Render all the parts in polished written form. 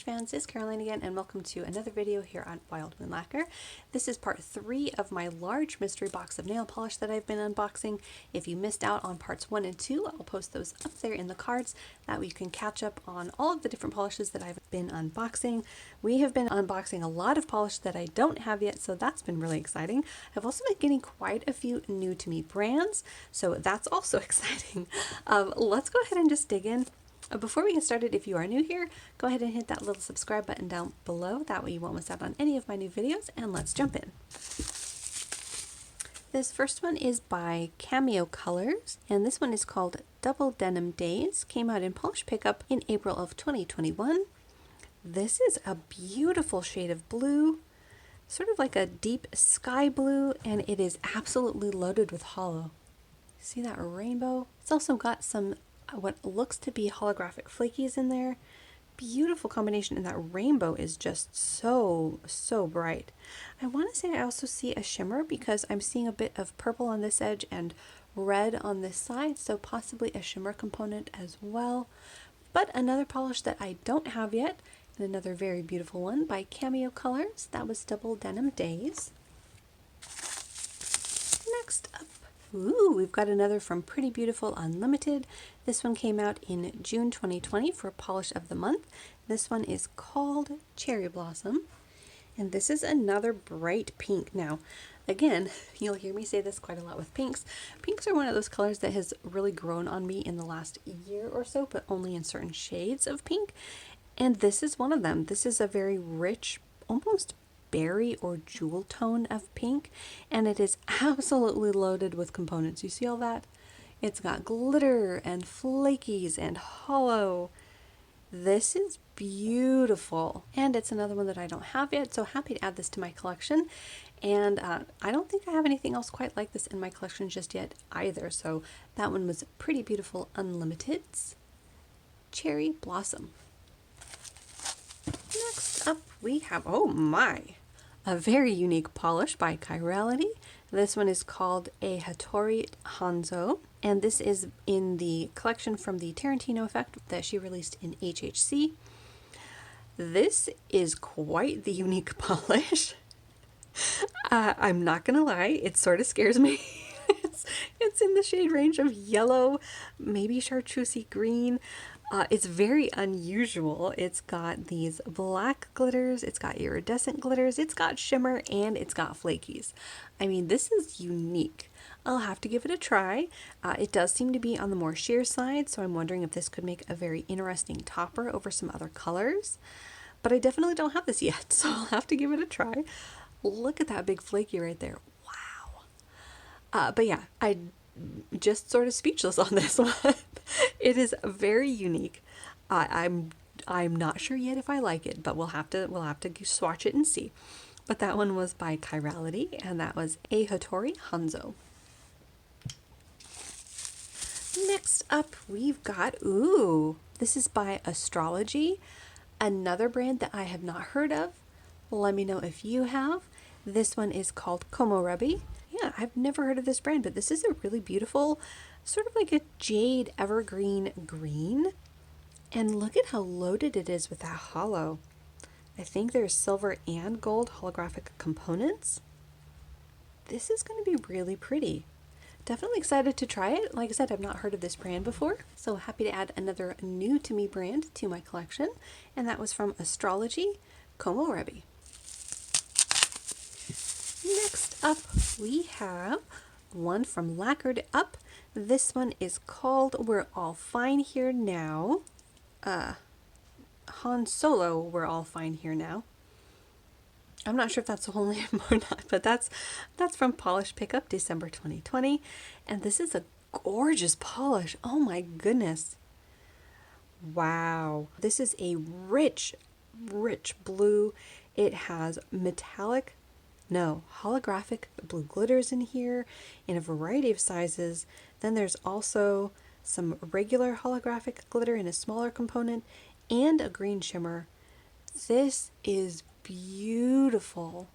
fans, it's Caroline again, and welcome to another video here on Wild Moon Lacquer. This is part 3 of my large mystery box of nail polish that I've been unboxing. If you missed out on parts 1 and 2, I'll post those up there in the cards. That way you can catch up on all of the different polishes that I've been unboxing. We have been unboxing a lot of polish that I don't have yet, so that's been really exciting. I've also been getting quite a few new to me brands, so that's also exciting. Let's go ahead and just dig in. Before we get started, if you are new here, go ahead and hit that little subscribe button down below. That way you won't miss out on any of my new videos, and let's jump in. This first one is by Cameo Colors, and this one is called Double Denim Days. Came out in Polish Pickup in April of 2021. This is a beautiful shade of blue, sort of like a deep sky blue, and it is absolutely loaded with holo. See that rainbow? It's also got some what looks to be holographic flakies in there. Beautiful combination, and that rainbow is just so bright. I want to say I also see a shimmer because I'm seeing a bit of purple on this edge and red on this side, so possibly a shimmer component as well. But another polish that I don't have yet, and another very beautiful one by Cameo Colors. That was Double Denim Days. Next up, ooh, we've got another from Pretty Beautiful Unlimited. This one came out in June 2020 for Polish of the Month. This one is called Cherry Blossom, and this is another bright pink. Now, again, you'll hear me say this quite a lot with pinks. Pinks are one of those colors that has really grown on me in the last year or so, but only in certain shades of pink, and this is one of them. This is a very rich, almost berry or jewel tone of pink, and it is absolutely loaded with components. You see all that? It's got glitter and flakies and hollow. This is beautiful, and it's another one that I don't have yet, so happy to add this to my collection. And I don't think I have anything else quite like this in my collection just yet either, so that one was Pretty Beautiful Unlimited's Cherry Blossom. Next up we have, oh my, a very unique polish by Chirality. This one is called a Hattori Hanzo, and this is in the collection from the Tarantino Effect that she released in HHC. This is quite the unique polish. I'm not gonna lie, it sort of scares me. It's in the shade range of yellow, maybe chartreusey green. It's very unusual. It's got these black glitters, it's got iridescent glitters, it's got shimmer, and it's got flakies. I mean, this is unique. I'll have to give it a try. It does seem to be on the more sheer side, so I'm wondering if this could make a very interesting topper over some other colors. But I definitely don't have this yet, so I'll have to give it a try. Look at that big flaky right there. Wow. But yeah, I just sort of speechless on this one. It is very unique. I'm not sure yet if I like it, but we'll have to swatch it and see. But that one was by Chirality, and that was a Hattori Hanzo. Next up we've got, ooh, this is by Astrology, another brand that I have not heard of. Let me know if you have. This one is called Komorebi. Yeah, I've never heard of this brand, but this is a really beautiful, sort of like a jade evergreen green. And look at how loaded it is with that hollow. I think there's silver and gold holographic components. This is going to be really pretty. Definitely excited to try it. Like I said, I've not heard of this brand before, so happy to add another new to me brand to my collection. And that was from Astrology, Komorebi. Next up, we have one from Lacquered Up. This one is called We're All Fine Here Now. Han Solo, We're All Fine Here Now. I'm not sure if that's the whole name or not, but that's from Polish Pickup, December 2020. And this is a gorgeous polish. Oh my goodness. Wow. This is a rich blue. It has holographic blue glitters in here in a variety of sizes. Then there's also some regular holographic glitter in a smaller component and a green shimmer. This is beautiful.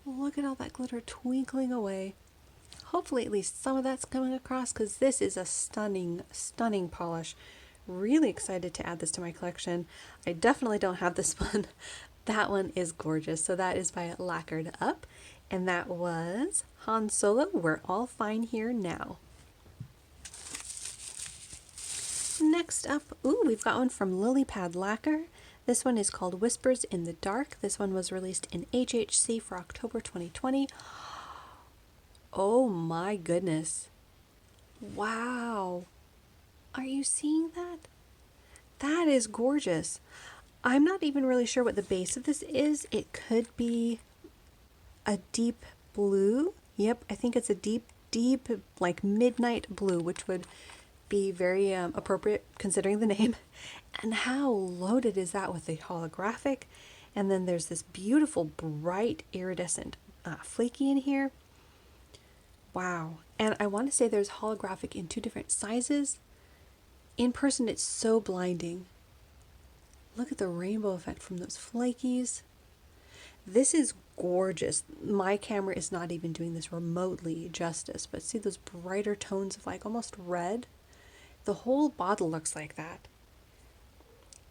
Look at all that glitter twinkling away. Hopefully at least some of that's coming across, because this is a stunning polish. Really excited to add this to my collection. I definitely don't have this one. That one is gorgeous. So that is by Lacquered Up, and that was Han Solo, We're All Fine Here Now. Next up, we've got one from Lily Pad Lacquer. This one is called Whispers in the Dark. This one was released in HHC for October 2020. Oh my goodness. Wow. Are you seeing that? That is gorgeous. I'm not even really sure what the base of this is. It could be a deep blue. Yep, I think it's a deep, like midnight blue, which would be very appropriate considering the name. And how loaded is that with the holographic? And then there's this beautiful, bright, iridescent flaky in here. Wow. And I want to say there's holographic in 2 different sizes. In person, it's so blinding. Look at the rainbow effect from those flakies. This is gorgeous. My camera is not even doing this remotely justice, but see those brighter tones of like almost red? The whole bottle looks like that.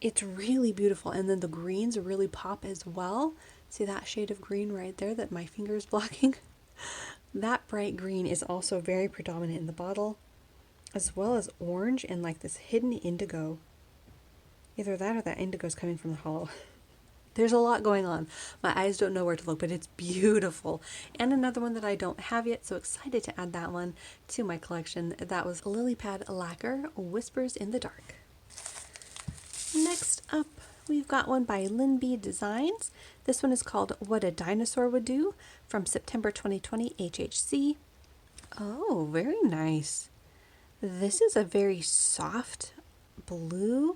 It's really beautiful. And then the greens really pop as well. See that shade of green right there that my finger is blocking? That bright green is also very predominant in the bottle, as well as orange and like this hidden indigo. Either that or that indigo is coming from the hollow. There's a lot going on. My eyes don't know where to look, but it's beautiful. And another one that I don't have yet, so excited to add that one to my collection. That was Lily Pad Lacquer, Whispers in the Dark. Next up, we've got one by Lynn B Designs. This one is called What a Dinosaur Would Do, from September 2020 HHC. Oh, very nice. This is a very soft blue,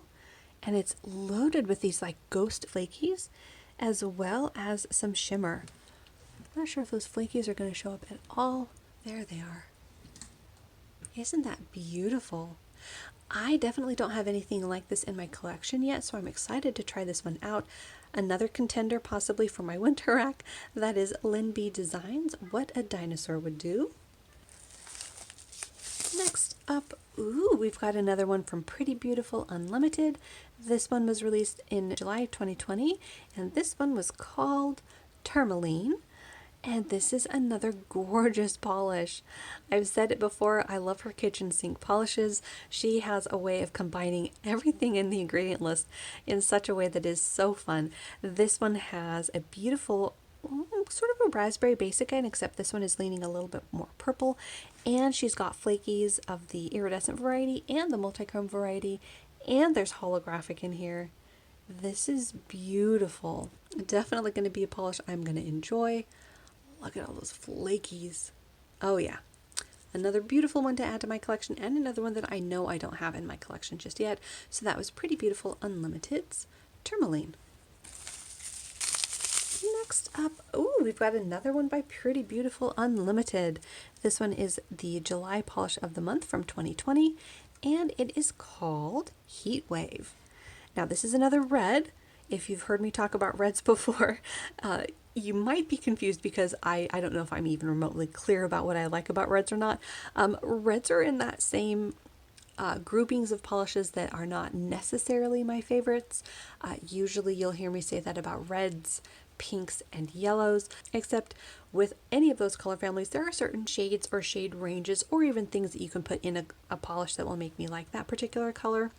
and it's loaded with these like ghost flakies, as well as some shimmer. I'm not sure if those flakies are going to show up at all. There they are. Isn't that beautiful? I definitely don't have anything like this in my collection yet, so I'm excited to try this one out. Another contender possibly for my winter rack. That is Lynn B Designs, What a Dinosaur Would Do. Next up, we've got another one from Pretty Beautiful Unlimited. This one was released in July 2020, and this one was called Tourmaline. And this is another gorgeous polish. I've said it before, I love her kitchen sink polishes. She has a way of combining everything in the ingredient list in such a way that is so fun. This one has a beautiful sort of a raspberry basic one, except this one is leaning a little bit more purple. And she's got flakies of the iridescent variety and the multichrome variety. And there's holographic in here. This is beautiful. Definitely going to be a polish I'm going to enjoy. Look at all those flakies. Oh yeah. Another beautiful one to add to my collection, and another one that I know I don't have in my collection just yet. So that was Pretty Beautiful Unlimited's Tourmaline. Next up, we've got another one by Pretty Beautiful Unlimited. This one is the July polish of the month from 2020, and it is called Heat Wave. Now this is another red. If you've heard me talk about reds before, you might be confused because I don't know if I'm even remotely clear about what I like about reds or not. Reds are in that same groupings of polishes that are not necessarily my favorites. Usually you'll hear me say that about reds, pinks, and yellows, except with any of those color families, there are certain shades or shade ranges or even things that you can put in a polish that will make me like that particular color.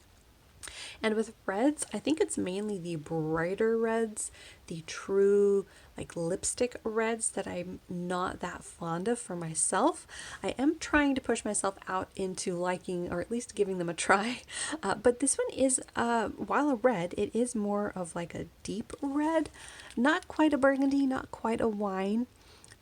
And with reds, I think it's mainly the brighter reds, the true like lipstick reds that I'm not that fond of for myself. I am trying to push myself out into liking or at least giving them a try. But this one is, while a red, it is more of like a deep red, not quite a burgundy, not quite a wine.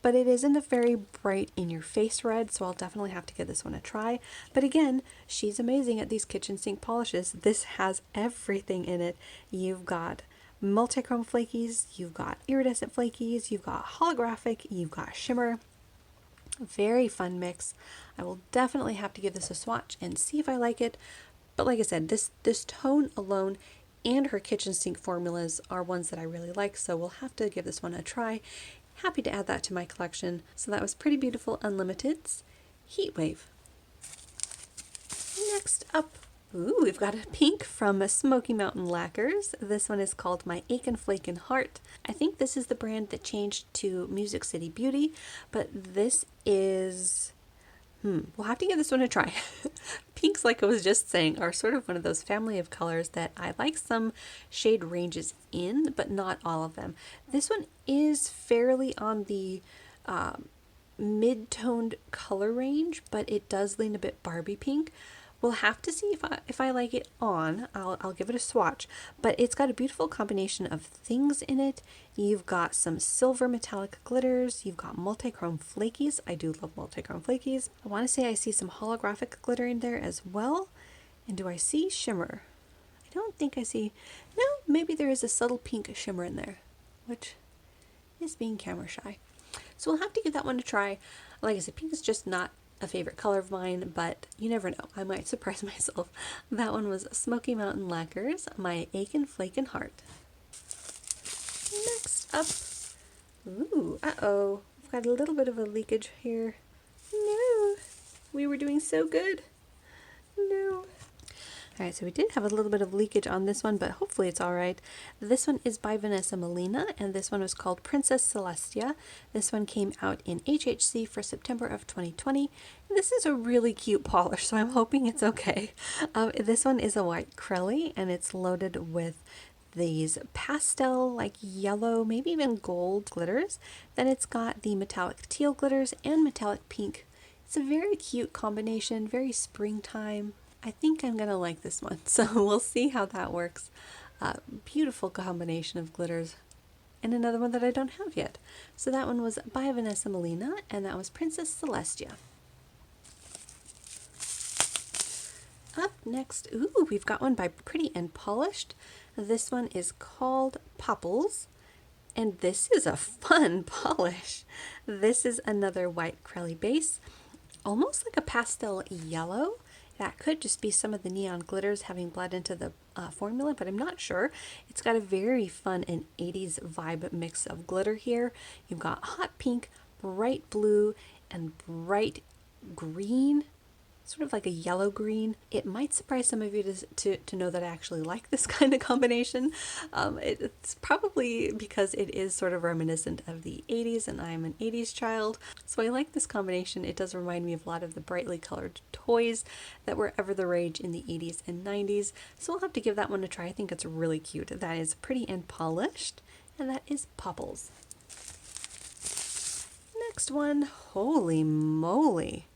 But it isn't a very bright in-your-face red, so I'll definitely have to give this one a try. But again, she's amazing at these kitchen sink polishes. This has everything in it. You've got multichrome flakies, you've got iridescent flakies, you've got holographic, you've got shimmer. Very fun mix. I will definitely have to give this a swatch and see if I like it. But like I said, this tone alone and her kitchen sink formulas are ones that I really like, so we'll have to give this one a try. Happy to add that to my collection. So that was Pretty Beautiful Unlimited's Heat Wave. Next up, Ooh, we've got a pink from Smoky Mountain Lacquers. This one is called My Aiken, Flake, and Heart. I think this is the brand that changed to Music City Beauty, but this is... we'll have to give this one a try. Pinks, like I was just saying, are sort of one of those family of colors that I like some shade ranges in, but not all of them. This one is fairly on the mid-toned color range, but it does lean a bit Barbie pink. We'll have to see if I like it on. I'll give it a swatch, but it's got a beautiful combination of things in it. You've got some silver metallic glitters. You've got multichrome flakies. I do love multichrome flakies. I want to say I see some holographic glitter in there as well. And do I see shimmer? I don't think I see. No, maybe there is a subtle pink shimmer in there, which is being camera shy. So we'll have to give that one a try. Like I said, pink is just not a favorite color of mine, but you never know. I might surprise myself. That one was Smoky Mountain Lacquers, My Aiken, Flake, and Heart. Next up, ooh, uh-oh, I've got a little bit of a leakage here. No, we were doing so good. No. All right, so we did have a little bit of leakage on this one, but hopefully it's all right. This one is by Vanessa Molina, and this one was called Princess Celestia. This one came out in HHC for September of 2020. This is a really cute polish, so I'm hoping it's okay. This one is a white crelly, and it's loaded with these pastel, like yellow, maybe even gold glitters. Then it's got the metallic teal glitters and metallic pink. It's a very cute combination, very springtime. I think I'm going to like this one, so we'll see how that works. Beautiful combination of glitters. And another one that I don't have yet. So that one was by Vanessa Molina, and that was Princess Celestia. Up next, ooh, we've got one by Pretty and Polished. This one is called Popples, and this is a fun polish. This is another white crelly base, almost like a pastel yellow. That could just be some of the neon glitters having bled into the formula, but I'm not sure. It's got a very fun and 80s vibe mix of glitter here. You've got hot pink, bright blue, and bright green, sort of like a yellow green. It might surprise some of you to know that I actually like this kind of combination. It's probably because it is sort of reminiscent of the 80s, and I'm an 80s child, so I like this combination. It does remind me of a lot of the brightly colored toys that were ever the rage in the 80s and 90s, so I'll have to give that one a try. I think it's really cute. That is Pretty and Polished, and that is Popples. Next one, holy moly.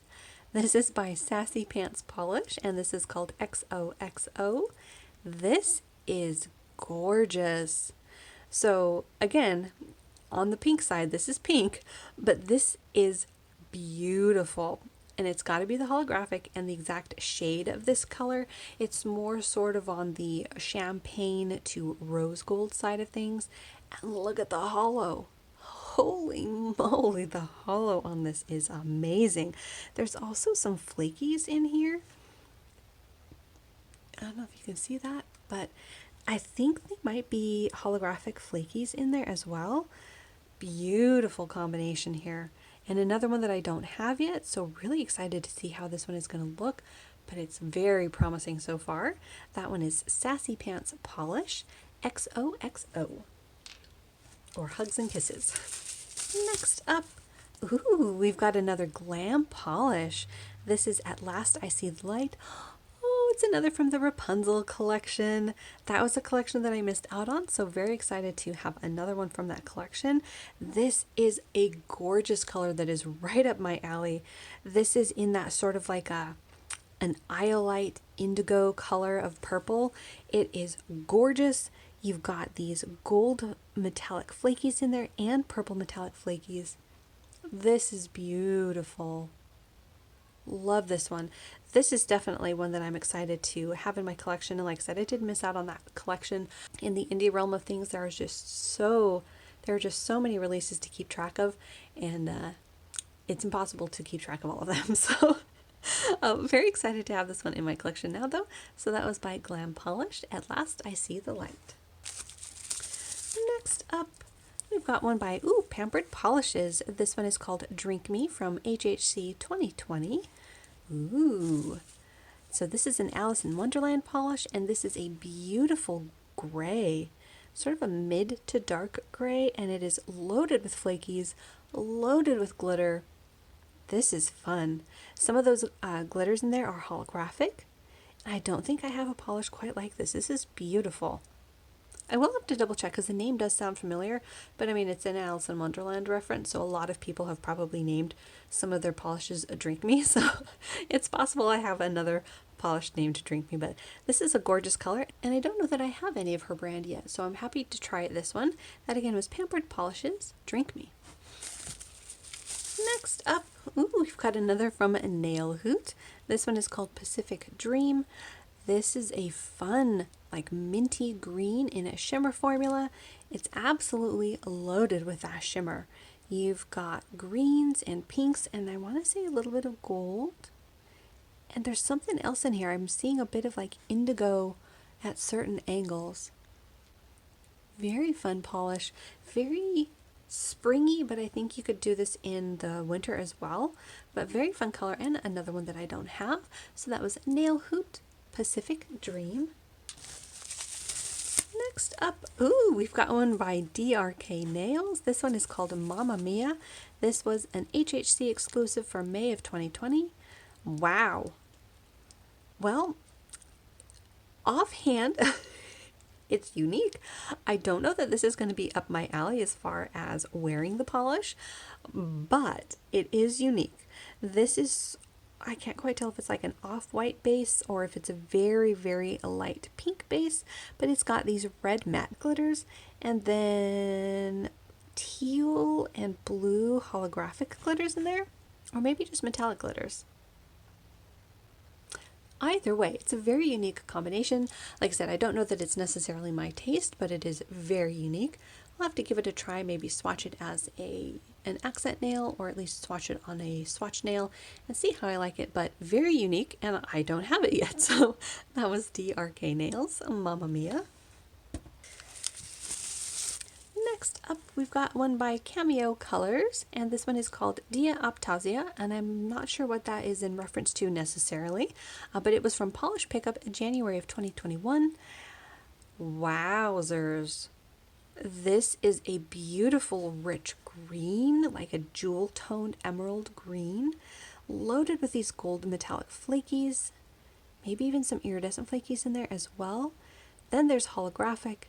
This is by Sassy Pants Polish, and this is called XOXO. This is gorgeous. So again, on the pink side, this is pink, but this is beautiful. And it's got to be the holographic and the exact shade of this color. It's more sort of on the champagne to rose gold side of things. And look at the hollow. Holy moly, the hollow on this is amazing. There's also some flakies in here. I don't know if you can see that, but I think they might be holographic flakies in there as well. Beautiful combination here. And another one that I don't have yet, so really excited to see how this one is going to look, but it's very promising so far. That one is Sassy Pants Polish XOXO, or Hugs and Kisses. Next up, ooh, we've got another glam polish. This is At Last I See the Light. Oh, it's another from the Rapunzel collection. That was a collection that I missed out on, so very excited to have another one from that collection. This is a gorgeous color that is right up my alley. This is in that sort of like an iolite indigo color of purple. It is gorgeous. You've got these gold metallic flakies in there and purple metallic flakies. This is beautiful. Love this one. This is definitely one that I'm excited to have in my collection. And like I said, I did miss out on that collection. In the indie realm of things, there are just so many releases to keep track of, and it's impossible to keep track of all of them. So very excited to have this one in my collection now, though. So that was by Glam Polished. At Last I See the Light. Next up, we've got one by Pampered Polishes. This one is called Drink Me from HHC 2020. Ooh, So this is an Alice in Wonderland polish, and this is a beautiful gray, sort of a mid to dark gray, and it is loaded with flakies, loaded with glitter. This is fun. Some of those glitters in there are holographic. I don't think I have a polish quite like this. This is beautiful. I will have to double check because the name does sound familiar, but I mean, it's an Alice in Wonderland reference, so a lot of people have probably named some of their polishes a Drink Me, so it's possible I have another polish named Drink Me, but this is a gorgeous color, and I don't know that I have any of her brand yet, so I'm happy to try this one. That again was Pampered Polishes Drink Me. Next up, we've got another from Nail Hoot. This one is called Pacific Dream. This is a fun, like minty green in a shimmer formula. It's absolutely loaded with that shimmer. You've got greens and pinks, and I want to say a little bit of gold. And there's something else in here. I'm seeing a bit of like indigo at certain angles. Very fun polish. Very springy, but I think you could do this in the winter as well. But very fun color, and another one that I don't have. So that was Nail Hoot Pacific Dream. Next up, we've got one by DRK Nails. This one is called Mamma Mia. This was an HHC exclusive for May of 2020. Wow. Well, offhand, it's unique. I don't know that this is going to be up my alley as far as wearing the polish, but it is unique. This is, I can't quite tell if it's like an off-white base or if it's a very, very light pink base, but it's got these red matte glitters and then teal and blue holographic glitters in there, or maybe just metallic glitters. Either way, it's a very unique combination. Like I said, I don't know that it's necessarily my taste, but it is very unique. I'll have to give it a try, maybe swatch it as an accent nail, or at least swatch it on a swatch nail and see how I like it, but very unique, and I don't have it yet. So that was DRK Nails, Mamma Mia. Next up, we've got one by Cameo Colors, and this one is called Dia Optazia, and I'm not sure what that is in reference to necessarily, but it was from Polish Pickup in January of 2021. Wowzers. This is a beautiful rich green, like a jewel-toned emerald green, loaded with these gold metallic flakies, maybe even some iridescent flakies in there as well. Then there's holographic.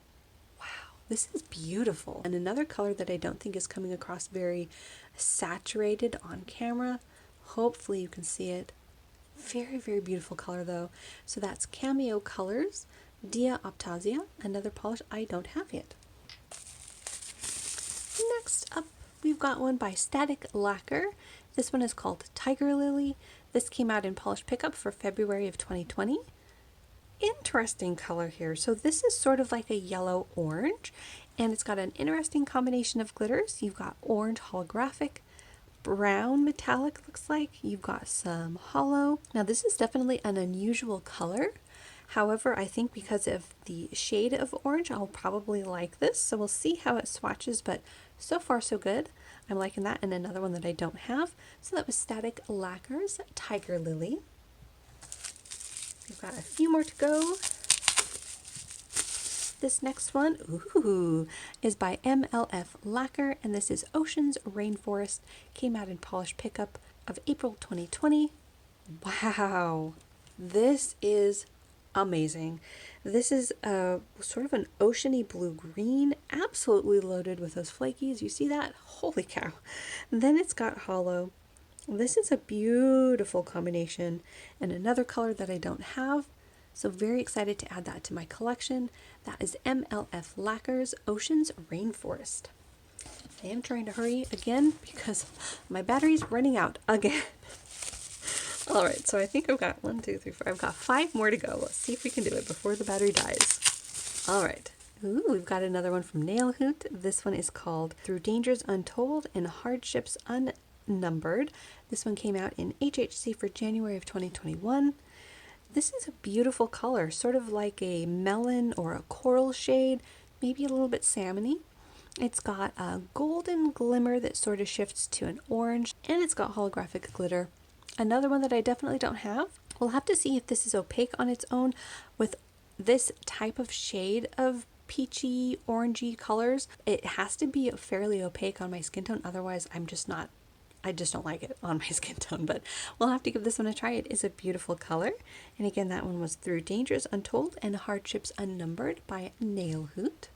This is beautiful. And another color that I don't think is coming across very saturated on camera. Hopefully you can see it. Very, very beautiful color though. So that's Cameo Colors, Dia Optazia, another polish I don't have yet. Next up, we've got one by Static Lacquer. This one is called Tiger Lily. This came out in Polish Pickup for February of 2020. Interesting color here. So this is sort of like a yellow orange, and it's got an interesting combination of glitters. You've got orange holographic, brown metallic looks like. You've got some hollow. Now this is definitely an unusual color. However, I think because of the shade of orange, I'll probably like this. So we'll see how it swatches, but so far so good. I'm liking that. And another one that I don't have. So that was Static Lacquer's Tiger Lily. We've got a few more to go. This next one, is by MLF Lacquer, and this is Ocean's Rainforest. Came out in Polish Pickup of April 2020. Wow, this is amazing. This is a sort of an oceany blue-green, absolutely loaded with those flakies. You see that? Holy cow. And then it's got hollow. This is a beautiful combination, and another color that I don't have, so very excited to add that to my collection. That is MLF Lacquer's Ocean's Rainforest. I am trying to hurry again because my battery's running out again. All right, so I think I've got 1, 2, 3, 4. I've got 5 more to go. Let's see if we can do it before the battery dies. All right. We've got another one from Nail Hoot. This one is called Through Dangers Untold and Hardships Unnumbered. This one came out in HHC for January of 2021. This is a beautiful color, sort of like a melon or a coral shade, maybe a little bit salmony. It's got a golden glimmer that sort of shifts to an orange, and it's got holographic glitter. Another one that I definitely don't have. We'll have to see if this is opaque on its own. With this type of shade of peachy, orangey colors, it has to be fairly opaque on my skin tone. Otherwise, I just don't like it on my skin tone, but we'll have to give this one a try. It is a beautiful color. And again, that one was Through Dangers Untold and Hardships Unnumbered by Nail Hoot.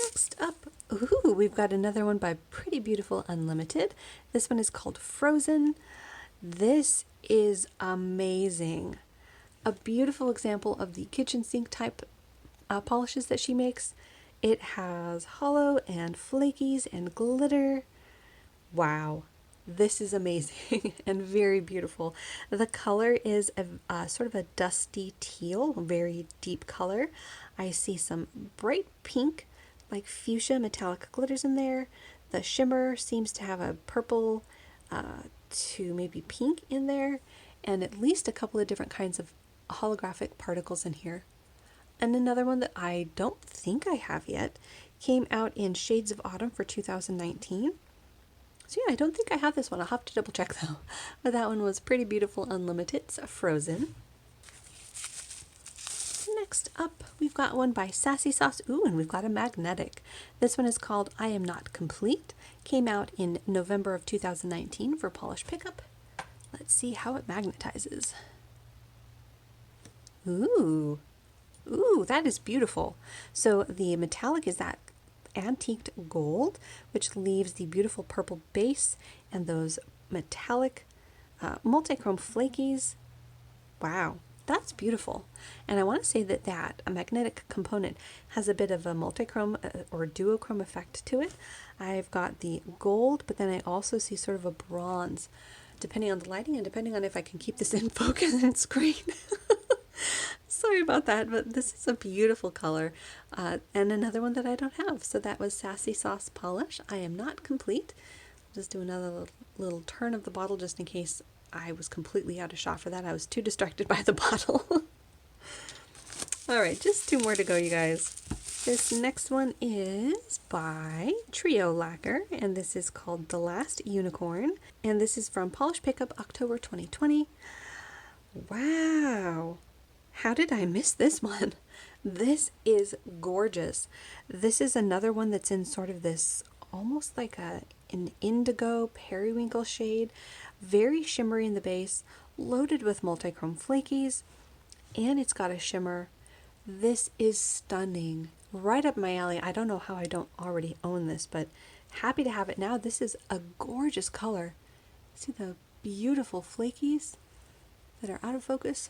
Next up, ooh, we've got another one by Pretty Beautiful Unlimited. This one is called Frozen. This is amazing. A beautiful example of the kitchen sink type polishes that she makes. It has hollow and flakies and glitter. Wow, this is amazing and very beautiful. The color is a sort of a dusty teal, very deep color. I see some bright pink, like fuchsia metallic glitters in there. The shimmer seems to have a purple to maybe pink in there, and at least a couple of different kinds of holographic particles in here. And another one that I don't think I have yet came out in Shades of Autumn for 2019. So yeah, I don't think I have this one. I'll have to double check though. But that one was Pretty Beautiful Unlimited, Frozen. Next up, we've got one by Sassy Sauce. Ooh, and we've got a magnetic. This one is called I Am Not Complete. Came out in November of 2019 for Polish Pickup. Let's see how it magnetizes. Ooh. Ooh, that is beautiful. So the metallic is that antiqued gold, which leaves the beautiful purple base and those metallic multichrome flakies. Wow, that's beautiful. And I want to say that a magnetic component has a bit of a multichrome or duochrome effect to it. I've got the gold, but then I also see sort of a bronze, depending on the lighting and depending on if I can keep this in focus and screen. Sorry about that, but this is a beautiful color and another one that I don't have. So that was Sassy Sauce Polish. I Am Not Complete. I'll just do another little turn of the bottle just in case I was completely out of shot for that. I was too distracted by the bottle. All right, just two more to go, you guys. This next one is by Trio Lacquer, and this is called The Last Unicorn. And this is from Polish Pickup October 2020. Wow. How did I miss this one? This is gorgeous. This is another one that's in sort of this almost like an indigo periwinkle shade, very shimmery in the base, loaded with multichrome flakies, and it's got a shimmer. This is stunning. Right up my alley. I don't know how I don't already own this, but happy to have it now. This is a gorgeous color. See the beautiful flakies that are out of focus?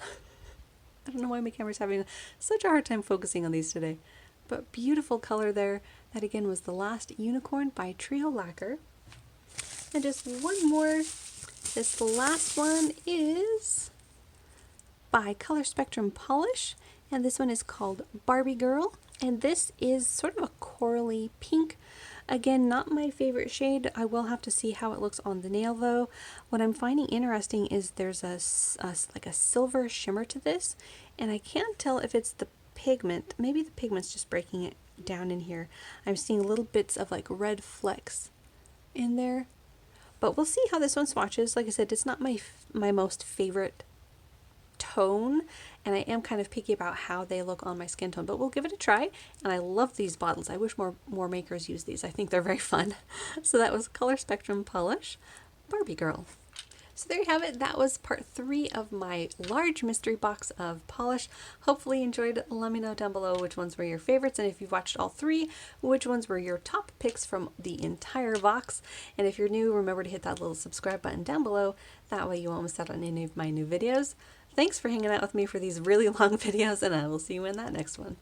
I don't know why my camera's having such a hard time focusing on these today. But beautiful color there. That again was The Last Unicorn by Trio Lacquer. And just one more. This last one is by Color Spectrum Polish. And this one is called Barbie Girl. And this is sort of a corally pink. Again, not my favorite shade. I will have to see how it looks on the nail though. What I'm finding interesting is there's like a silver shimmer to this, and I can't tell if it's the pigment. Maybe the pigment's just breaking it down in here. I'm seeing little bits of like red flecks in there, but we'll see how this one swatches. Like I said, it's not my most favorite tone, and I am kind of picky about how they look on my skin tone, but we'll give it a try. And I love these bottles. I wish more makers use these. I think they're very fun. So that was Color Spectrum Polish, Barbie Girl. So there you have it. That was part 3 of my large mystery box of polish. Hopefully you enjoyed. Let me know down below which ones were your favorites, and if you've watched all 3, which ones were your top picks from the entire box. And if you're new, remember to hit that little subscribe button down below. That way you won't miss out on any of my new videos. Thanks for hanging out with me for these really long videos, and I will see you in that next one.